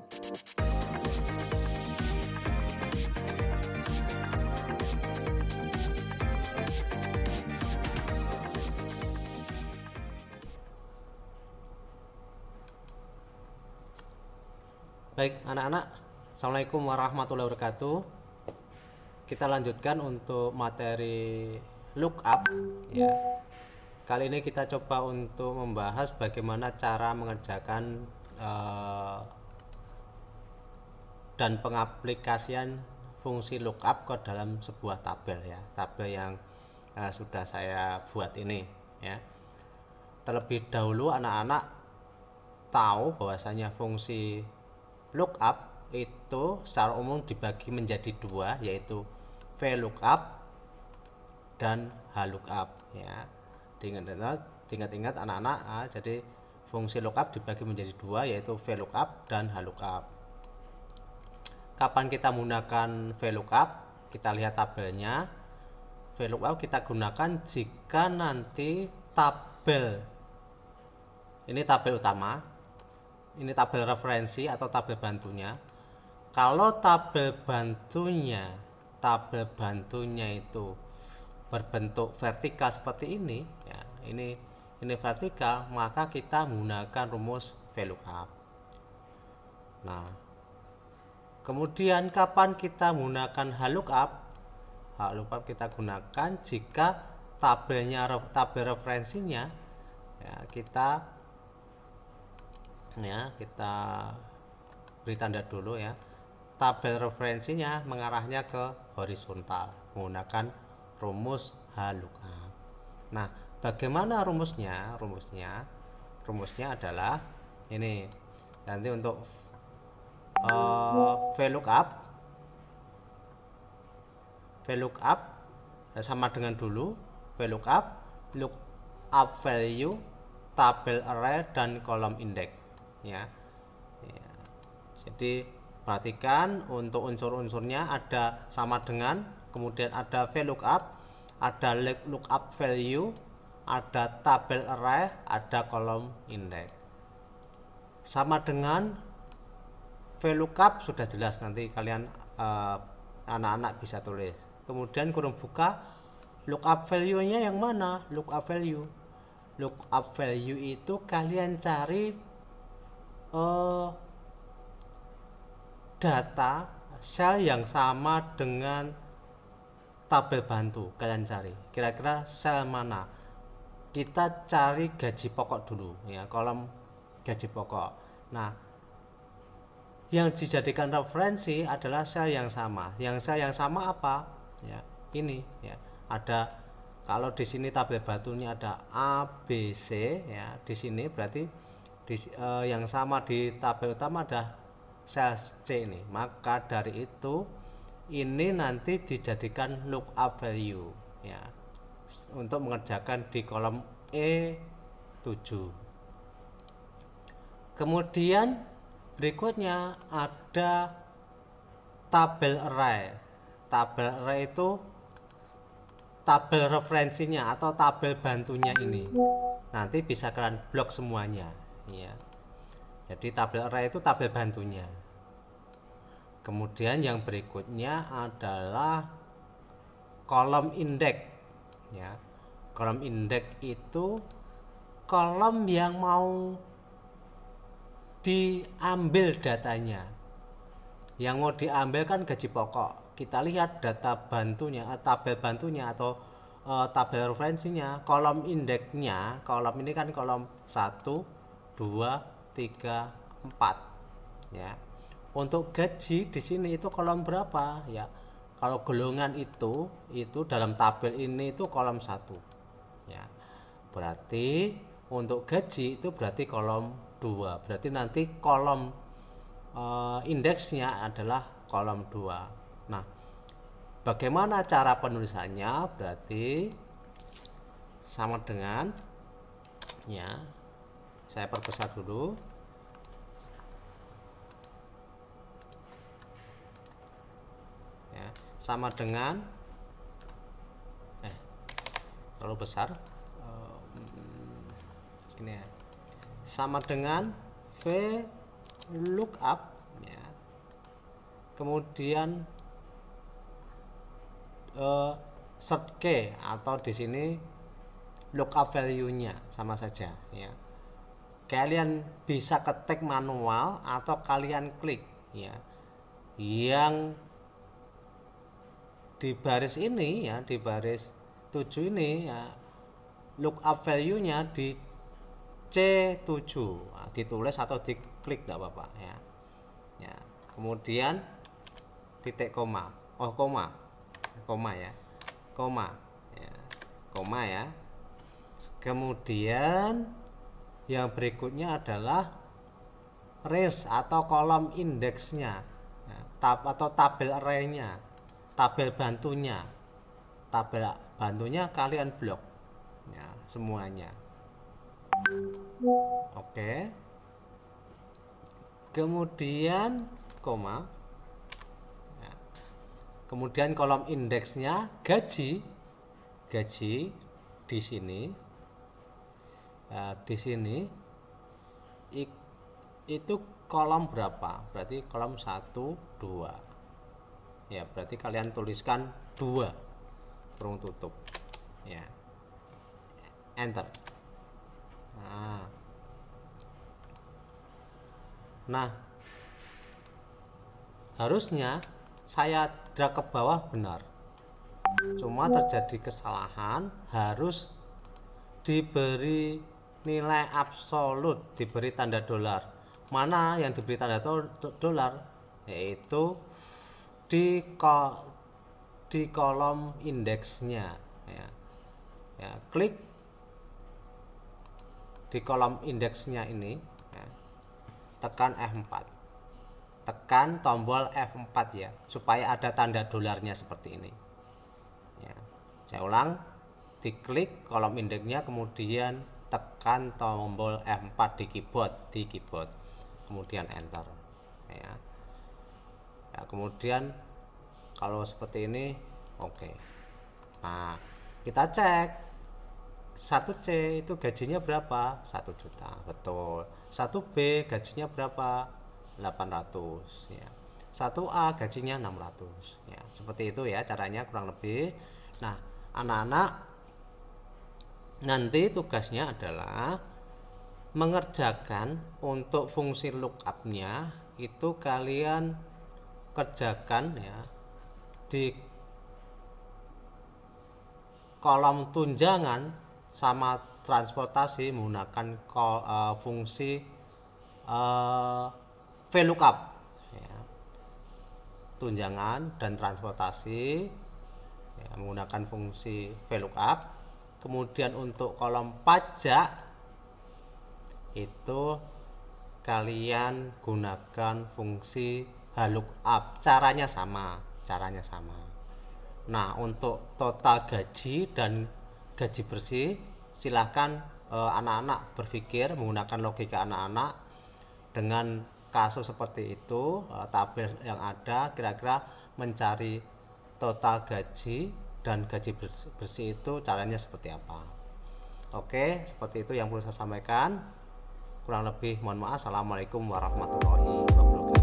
Baik anak-anak, Assalamualaikum warahmatullahi wabarakatuh. Kita lanjutkan untuk materi lookup ya. Kali ini kita coba untuk membahas bagaimana cara mengerjakan dan pengaplikasian fungsi lookup ke dalam sebuah tabel ya, tabel yang sudah saya buat ini ya. Terlebih dahulu anak-anak tahu bahwasanya fungsi lookup itu secara umum dibagi menjadi dua, yaitu VLOOKUP dan HLOOKUP ya. Diingat-ingat anak-anak, jadi fungsi lookup dibagi menjadi dua, yaitu VLOOKUP dan HLOOKUP. Kapan kita menggunakan VLOOKUP? Kita lihat tabelnya. VLOOKUP kita gunakan jika nanti tabel, ini tabel utama, ini tabel referensi atau tabel bantunya. Kalau tabel bantunya itu berbentuk vertikal seperti ini ya, ini vertikal, maka kita menggunakan rumus VLOOKUP. Nah, kemudian kapan kita menggunakan HLOOKUP? HLOOKUP kita gunakan jika tabel referensinya ya, kita beri tanda dulu ya, tabel referensinya mengarahnya ke horizontal menggunakan rumus HLOOKUP. Nah, bagaimana rumusnya? Rumusnya adalah ini. Nanti untuk VLOOKUP sama dengan dulu VLOOKUP, lookup value, tabel array, dan kolom indeks ya. Jadi perhatikan untuk unsur-unsurnya ada sama dengan, kemudian ada VLOOKUP, ada lookup value, ada tabel array, ada kolom indeks. Sama dengan VLOOKUP sudah jelas, nanti kalian anak-anak bisa tulis. Kemudian kurung buka, lookup value-nya yang mana? Lookup value itu kalian cari data sel yang sama dengan tabel bantu. Kalian cari kira-kira sel mana. Kita cari gaji pokok dulu ya, kolom gaji pokok. Nah, yang dijadikan referensi adalah sel yang sama. Sel yang sama apa ya, ini ya, ada, kalau di sini tabel bantunya ada A, B, C ya, di sini berarti yang sama di tabel utama ada sel C ini. Maka dari itu ini nanti dijadikan lookup value ya, untuk mengerjakan di kolom E7. Kemudian berikutnya ada tabel array. Tabel array itu tabel referensinya atau tabel bantunya ini. Nanti bisa kalian blok semuanya ya. Jadi tabel array itu tabel bantunya. Kemudian yang berikutnya adalah kolom indeks ya. Kolom indeks itu kolom yang mau diambil datanya. Yang mau diambil kan gaji pokok. Kita lihat data bantunya, tabel bantunya atau tabel referensinya, kolom indeksnya, kolom ini kan kolom 1, 2, 3, 4 ya. Untuk gaji di sini itu kolom berapa ya? Kalau golongan itu dalam tabel ini itu kolom 1 ya. Berarti untuk gaji itu berarti kolom 2. Berarti nanti kolom indeksnya adalah kolom 2. Nah, bagaimana cara penulisannya? Berarti sama dengan ya, saya perbesar dulu ya, sama dengan terlalu besar, segini ya, sama dengan VLOOKUP kemudian search key atau di sini lookup value-nya sama saja ya. Kalian bisa ketik manual atau kalian klik ya. Yang di baris ini ya, di baris 7 ini ya, lookup value-nya di C7. Nah, ditulis atau diklik enggak apa-apa ya. Ya, kemudian titik koma. Oh, koma. Koma ya. Koma. Ya. Koma ya. Kemudian yang berikutnya adalah range atau kolom indeksnya ya, atau tabel array-nya, tabel bantunya. Tabel bantunya kalian blok ya, semuanya. Oke. Kemudian koma ya. Kemudian kolom indeksnya gaji di sini. Nah, di sini itu kolom berapa? Berarti kolom 1, 2 ya, berarti kalian tuliskan 2 kurung tutup ya, enter. Nah harusnya saya drag ke bawah benar, cuma terjadi kesalahan, harus diberi nilai absolut, diberi tanda dolar. Mana yang diberi tanda dolar? Yaitu di kolom indeksnya ya. Ya, klik di kolom indeksnya ini ya. Tekan F4, tekan tombol F4 ya, supaya ada tanda dolarnya seperti ini ya. Saya ulang, diklik kolom indeksnya, kemudian tekan tombol F4 di keyboard, kemudian enter ya. Ya, kemudian kalau seperti ini oke. Nah kita cek 1C itu gajinya berapa? 1 juta, betul. 1B gajinya berapa? 800 ya. 1A gajinya 600 ya. Seperti itu ya caranya kurang lebih. Nah anak-anak nanti tugasnya adalah mengerjakan untuk fungsi lookup-nya itu kalian kerjakan ya di kolom tunjangan sama transportasi menggunakan fungsi VLOOKUP ya. Tunjangan dan transportasi ya, menggunakan fungsi VLOOKUP. Kemudian untuk kolom pajak itu kalian gunakan fungsi HLOOKUP, caranya sama. Nah untuk total gaji dan gaji bersih silahkan anak-anak berpikir menggunakan logika anak-anak dengan kasus seperti itu. Tabel yang ada kira-kira mencari total gaji dan gaji bersih itu caranya seperti apa. Oke, seperti itu yang perlu saya sampaikan. Kurang lebih mohon maaf. Assalamualaikum warahmatullahi wabarakatuh.